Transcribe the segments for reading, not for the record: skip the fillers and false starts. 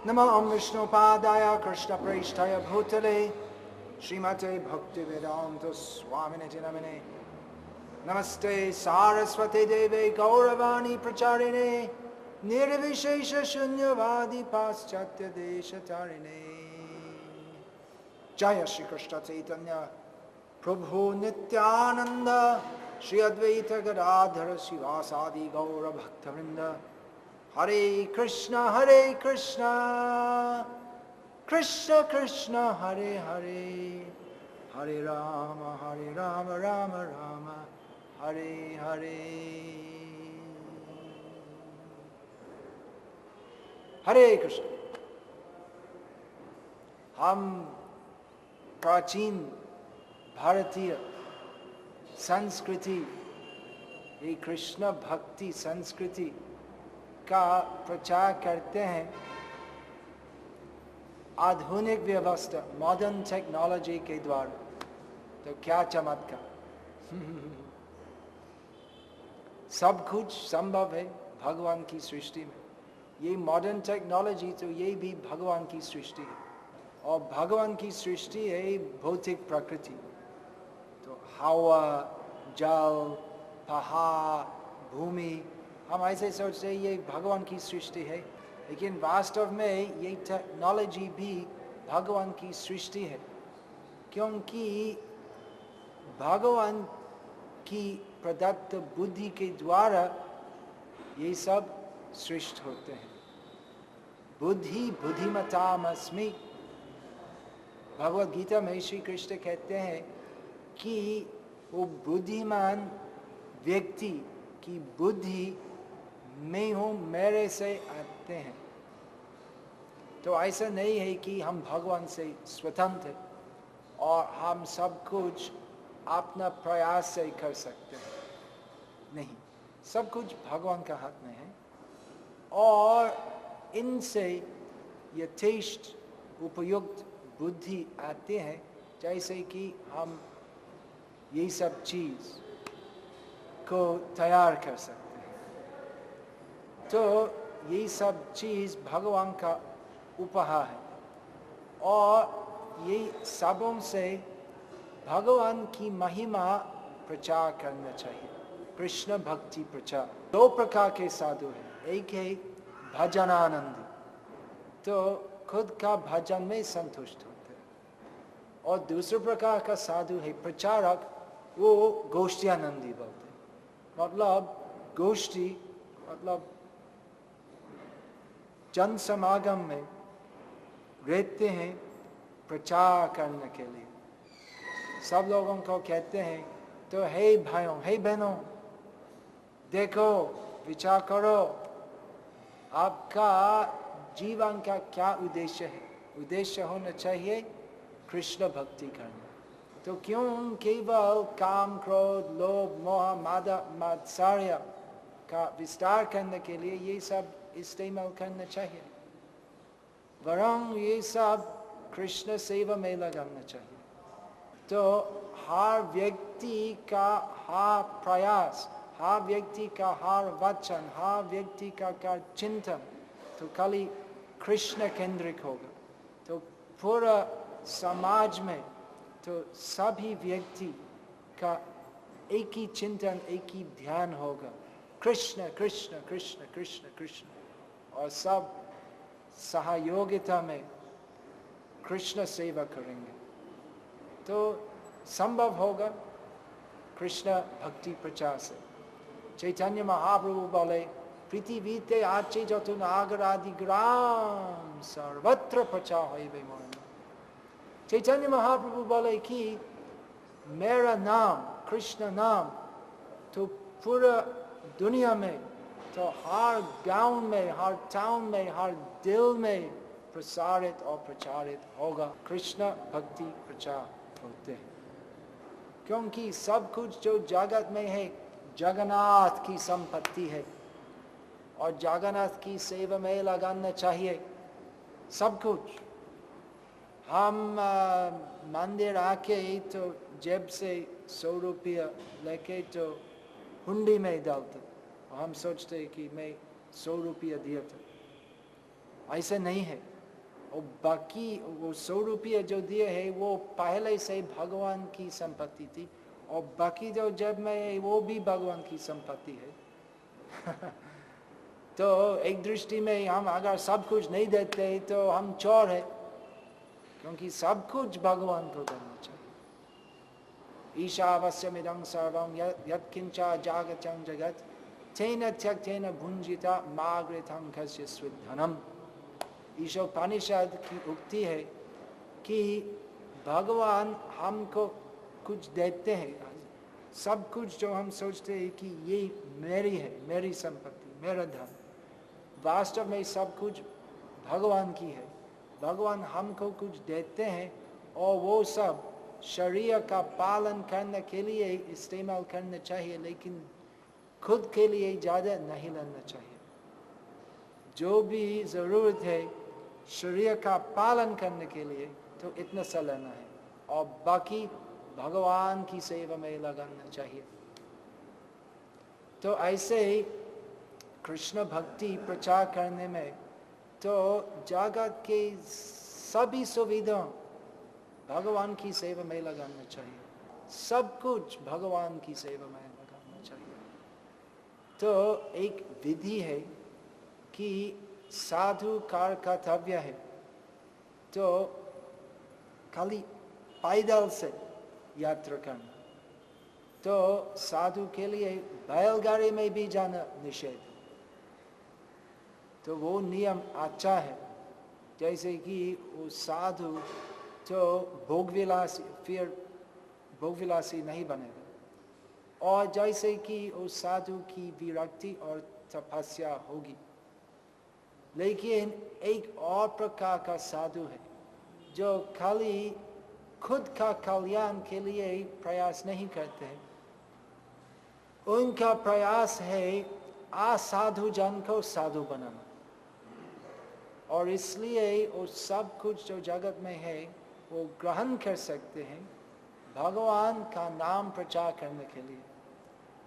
नमो ओम विष्णुपादाय कृष्णप्रेष्ठाय भूतले श्रीमते भक्तिवेदांत स्वामिने नमने नमस्ते सारस्वती देवे गौरवाणी प्रचारिणे निर्विशेष शून्यवादी पाश्चात्य देशतारिणे जय श्री कृष्ण चैतन्य प्रभु नित्यानंद श्री अद्वैत गदाधर शिवासादि गौर भक्तवृंद हरे कृष्ण कृष्ण कृष्ण हरे हरे हरे राम राम राम हरे हरे हरे कृष्ण। हम प्राचीन भारतीय संस्कृति ये कृष्ण भक्ति संस्कृति का प्रचार करते हैं आधुनिक व्यवस्था मॉडर्न टेक्नोलॉजी के द्वारा। तो क्या चमत्कार सब कुछ संभव है भगवान की सृष्टि में। ये मॉडर्न टेक्नोलॉजी तो ये भी भगवान की सृष्टि है और भगवान की सृष्टि है भौतिक प्रकृति। तो हवा जल पहाड़ भूमि हम ऐसे सोचते हैं ये भगवान की सृष्टि है, लेकिन वास्तव में ये टेक्नोलॉजी भी भगवान की सृष्टि है, क्योंकि भगवान की प्रदत्त बुद्धि के द्वारा ये सब सृष्ट होते हैं। बुद्धि बुद्धिमतामस्मि भगवद गीता में श्री कृष्ण कहते हैं कि वो बुद्धिमान व्यक्ति की बुद्धि मैं हूँ मेरे से आते हैं। तो ऐसा नहीं है कि हम भगवान से स्वतंत्र और हम सब कुछ अपना प्रयास से कर सकते हैं, नहीं, सब कुछ भगवान का हाथ में है और इनसे यथेष्ट उपयुक्त बुद्धि आते हैं, जैसे कि हम ये सब चीज को तैयार कर सकते हैं। तो ये सब चीज भगवान का उपहार है और ये सबों से भगवान की महिमा प्रचार करना चाहिए। कृष्ण भक्ति प्रचार दो प्रकार के साधु हैं। एक है भजनानंदी, तो खुद का भजन में संतुष्ट होते हैं, और दूसरे प्रकार का साधु है प्रचारक, वो गोष्ठियानंदी बोलते हैं। मतलब गोष्ठी मतलब जन समागम में रहते हैं प्रचार करने के लिए। सब लोगों को कहते हैं तो हे भाइयों हे बहनों, देखो विचार करो आपका जीवन का क्या उद्देश्य है। उद्देश्य होना चाहिए कृष्ण भक्ति करना। तो क्यों केवल काम क्रोध लोभ मोह मात्सर्य का विस्तार करने के लिए ये सब इस्तेमाल करना चाहिए, वरन ये सब कृष्ण सेवा में लगाना चाहिए। तो हर व्यक्ति का हर प्रयास, हर व्यक्ति का हर वचन, हर व्यक्ति का चिंतन तो खाली कृष्ण केंद्रित होगा, तो पूरा समाज में तो सभी व्यक्ति का एक ही चिंतन, एक ही ध्यान होगा, कृष्ण कृष्ण कृष्ण कृष्ण कृष्ण, और सब सहयोगिता में कृष्ण सेवा करेंगे तो संभव होगा कृष्ण भक्ति प्रचार से। चैतन्य महाप्रभु बोले, पृथ्वीते आचे जतु नागर आदि ग्राम सर्वत्र प्रचार होइबे मोर नाम। चैतन्य महाप्रभु बोले कि मेरा नाम, कृष्ण नाम तो पूरा दुनिया में, तो हर गांव में, हर टाउन में, हर दिल में प्रसारित और प्रचारित होगा। कृष्ण भक्ति प्रचार होते हैं क्योंकि सब कुछ जो जगत में है जगन्नाथ की संपत्ति है और जगन्नाथ की सेवा में लगाना चाहिए सब कुछ। हम मंदिर आके तो जेब से 100 रुपया लेके तो हुंडी में डालते, हम सोचते कि मैं 100 रुपया दिया था, ऐसे नहीं है। और बाकी वो 100 रुपया जो दिए है वो पहले से भगवान की संपत्ति थी, और बाकी जो जब में वो भी भगवान की संपत्ति है। तो एक दृष्टि में हम अगर सब कुछ नहीं देते तो हम चोर है, क्योंकि सब कुछ भगवान को देना चाहिए। ईशावास्यमिदं सर्वं यत्किंचा जागतं जगत् तेन त्यक्तेन भुंजिता मागृतं कस्य स्विद्धनम्। ईशोपनिषद की उक्ति है कि भगवान हमको कुछ देते हैं, सब कुछ जो हम सोचते हैं कि ये मेरी है, मेरी संपत्ति, मेरा धन, वास्तव में सब कुछ भगवान की है। भगवान हमको कुछ देते हैं और वो सब शरीर का पालन करने के लिए इस्तेमाल करना चाहिए, लेकिन खुद के लिए ज़्यादा नहीं लेना चाहिए। जो भी ज़रूरत है शरीर का पालन करने के लिए तो इतना सा लेना है, और बाकी भगवान की सेवा में लगाना चाहिए। तो ऐसे ही कृष्ण भक्ति प्रचार करने में तो जगत के सभी सुविधा भगवान की सेवा में लगाना चाहिए, सब कुछ भगवान की सेवा में लगाना चाहिए। तो एक विधि है कि साधु का कर्तव्य है तो खाली पैदल से यात्रा करना, तो साधु के लिए बैलगाड़ी में भी जाना निषेध। तो वो नियम अच्छा है, जैसे कि वो साधु तो भोगविलासी, फिर भोगविलासी नहीं बनेगा, और जैसे कि उस साधु की विरक्ति और तपस्या होगी। लेकिन एक और प्रकार का साधु है जो खाली खुद का कल्याण के लिए प्रयास नहीं करते हैं, उनका प्रयास है असाधु जन को साधु बनाना, और इसलिए वो सब कुछ जो जगत में है वो ग्रहण कर सकते हैं भगवान का नाम प्रचार करने के लिए,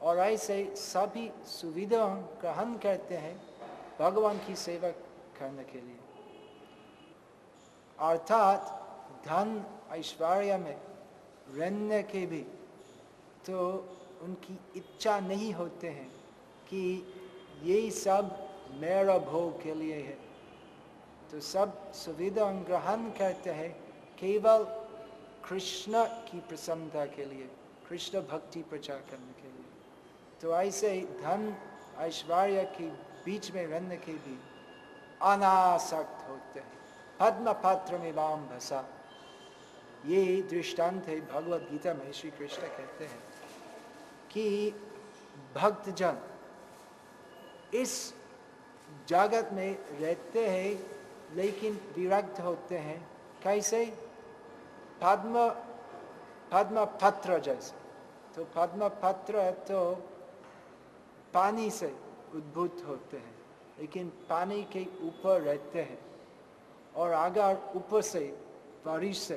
और ऐसे सभी सुविधा ग्रहण करते हैं भगवान की सेवा करने के लिए। अर्थात धन ऐश्वर्य में रहने के भी तो उनकी इच्छा नहीं होते हैं कि ये सब मेरा भोग के लिए है, तो सब सुविधा ग्रहण करते हैं केवल कृष्ण की प्रसन्नता के लिए, कृष्ण भक्ति प्रचार करने के लिए। तो ऐसे धन ऐश्वर्य के बीच में रहने के भी अनासक्त होते हैं। पद्म पत्र में वाम भसा, ये दृष्टांत है भगवद गीता में। श्री कृष्ण कहते हैं कि भक्तजन इस जगत में रहते हैं लेकिन विरक्त होते हैं। कैसे? पद्म पत्र जैसे। तो पद्म पत्र तो पानी से उद्भूत होते हैं, लेकिन पानी के ऊपर रहते हैं, और अगर ऊपर से बारिश से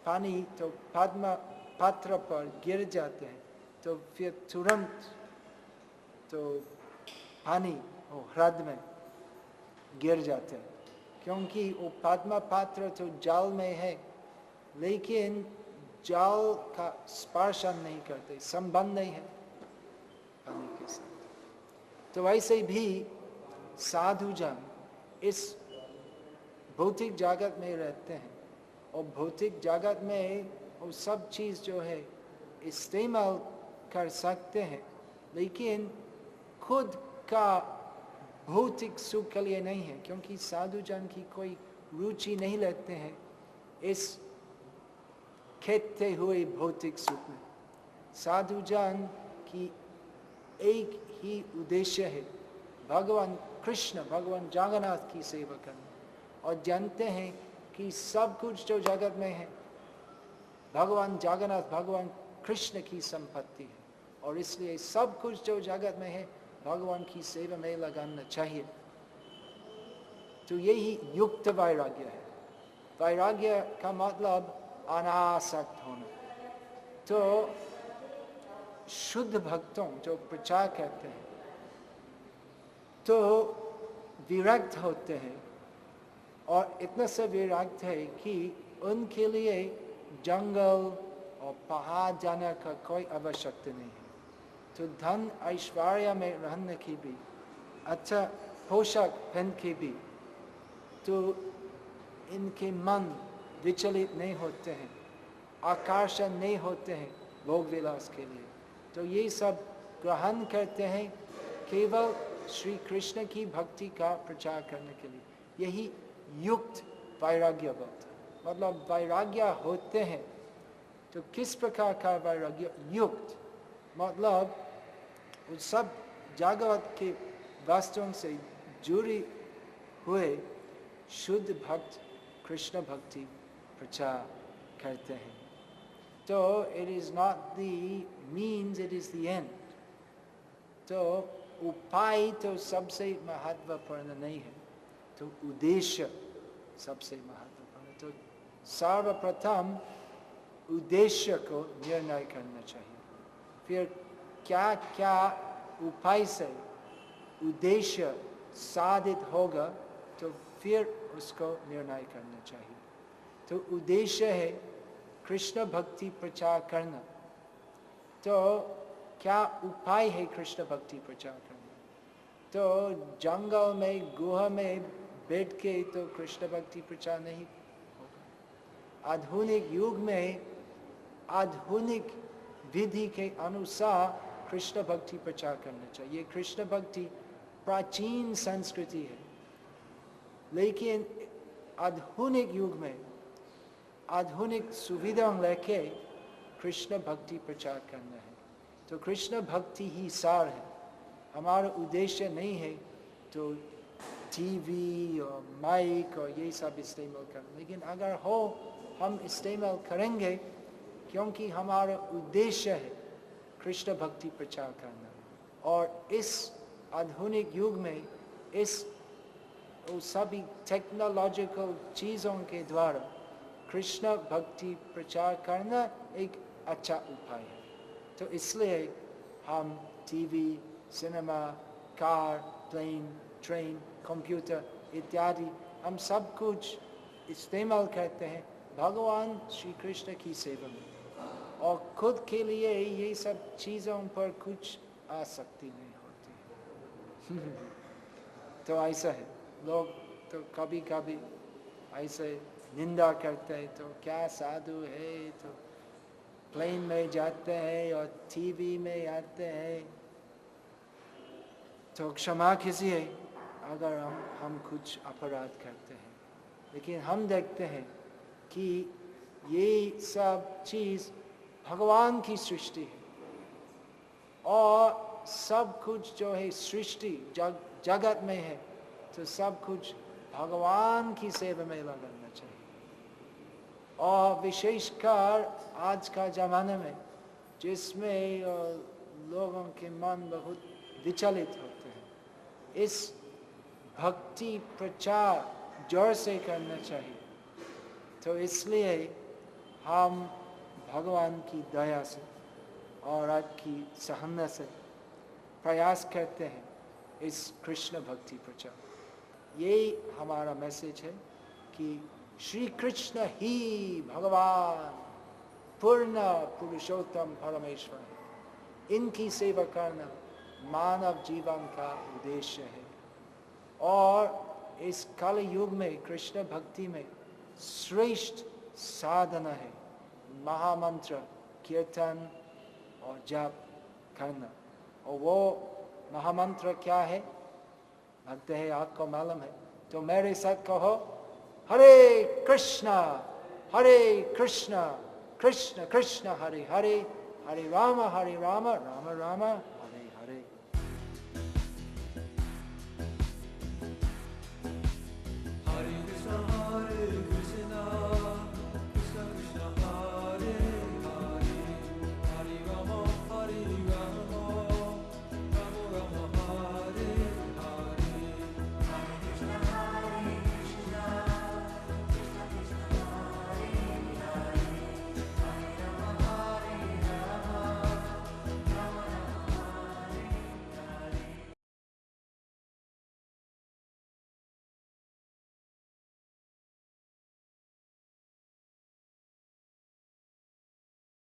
पानी तो पद्म पत्थर पर गिर जाते हैं तो फिर तुरंत तो पानी वो हृदय में गिर जाते हैं, क्योंकि वो पद्म पत्र तो जल में है लेकिन जल का स्पर्शन नहीं करते, संबंध नहीं है पानी के साथ। तो ऐसे भी साधु जन इस भौतिक जगत में रहते हैं और भौतिक जगत में वो सब चीज़ जो है इस्तेमाल कर सकते हैं, लेकिन खुद का भौतिक सुख के लिए नहीं है, क्योंकि साधु जन की कोई रुचि नहीं लेते हैं इस खेते हुए भौतिक सुख में। साधु जन की एक ही उद्देश्य है, भगवान कृष्ण भगवान जगन्नाथ की सेवा करना, और जानते हैं कि सब कुछ जो जगत में है भगवान जगन्नाथ भगवान कृष्ण की संपत्ति है, और इसलिए सब कुछ जो जगत में है भगवान की सेवा में लगाना चाहिए। तो यही युक्त वैराग्य है। वैराग्य का मतलब अनासक्त होना। तो शुद्ध भक्तों जो प्रचार करते हैं तो विरक्त होते हैं, और इतना से विरक्त है कि उनके लिए जंगल और पहाड़ जाने का कोई आवश्यकता नहीं है। तो धन ऐश्वर्य में रहने की भी, अच्छा पोशाक पहन के भी, तो इनके मन विचलित नहीं होते हैं, आकर्षण नहीं होते हैं भोग विलास के लिए। तो ये सब ग्रहण करते हैं केवल श्री कृष्ण की भक्ति का प्रचार करने के लिए। यही युक्त वैराग्य बोलते हैं। मतलब वैराग्य होते हैं तो किस प्रकार का वैराग्य? युक्त मतलब उस सब जागवत के वस्तुओं से जुड़ी हुए शुद्ध भक्त कृष्ण भक्ति प्रचार करते हैं। तो it is not the means, it is the end. तो उपाय तो सबसे महत्वपूर्ण नहीं है, तो उद्देश्य सबसे महत्वपूर्ण। तो सर्वप्रथम उद्देश्य को निर्णय करना चाहिए, फिर क्या क्या उपाय से उद्देश्य साधित होगा तो फिर उसको निर्णय करना चाहिए। तो उद्देश्य है कृष्ण भक्ति प्रचार करना। तो क्या उपाय है कृष्ण भक्ति प्रचार करना? तो जंगल में गुहा में बैठ के तो कृष्ण भक्ति प्रचार नहीं होगा। आधुनिक युग में आधुनिक विधि के अनुसार कृष्ण भक्ति प्रचार करना चाहिए। कृष्ण भक्ति प्राचीन संस्कृति है, लेकिन आधुनिक युग में आधुनिक सुविधा लेके कृष्ण भक्ति प्रचार करना है। तो कृष्ण भक्ति ही सार है। हमारा उद्देश्य नहीं है तो टीवी और माइक और ये सब इस्तेमाल करना, लेकिन अगर हो हम इस्तेमाल करेंगे, क्योंकि हमारा उद्देश्य है कृष्ण भक्ति प्रचार करना। और इस आधुनिक युग में इस सभी टेक्नोलॉजिकल चीज़ों के द्वारा कृष्ण भक्ति प्रचार करना एक अच्छा उपाय है। तो इसलिए हम TV, cinema, car, plane, train, computer इत्यादि हम सब कुछ इस्तेमाल करते हैं भगवान श्री कृष्ण की सेवा में, और खुद के लिए ये सब चीज़ों पर कुछ आसक्ति नहीं होती। तो ऐसा है, लोग तो कभी कभी ऐसे निंदा करते हैं, तो क्या साधु है तो प्लेन में जाते हैं और टीवी में आते हैं। तो क्षमा कीजिए अगर हम कुछ अपराध करते हैं, लेकिन हम देखते हैं कि ये सब चीज़ भगवान की सृष्टि है, और सब कुछ जो है सृष्टि जगत में है, तो सब कुछ भगवान की सेवा में लगाना चाहिए। और विशेषकर आज का ज़माने में जिसमें लोगों के मन बहुत विचलित होते हैं, इस भक्ति प्रचार जोर से करना चाहिए। तो इसलिए हम भगवान की दया से और आपकी सहना से प्रयास करते हैं इस कृष्ण भक्ति प्रचार। यही हमारा मैसेज है कि श्री कृष्ण ही भगवान पूर्ण पुरुषोत्तम परमेश्वर है। इनकी सेवा करना मानव जीवन का उद्देश्य है और इस कल युग में कृष्ण भक्ति में श्रेष्ठ साधना है महामंत्र कीर्तन और जाप करना। और वो महामंत्र क्या है लगता है आपको मालूम है, तो मेरे साथ कहो हरे कृष्णा कृष्ण कृष्ण हरे हरे, हरे राम राम राम हरे हरे।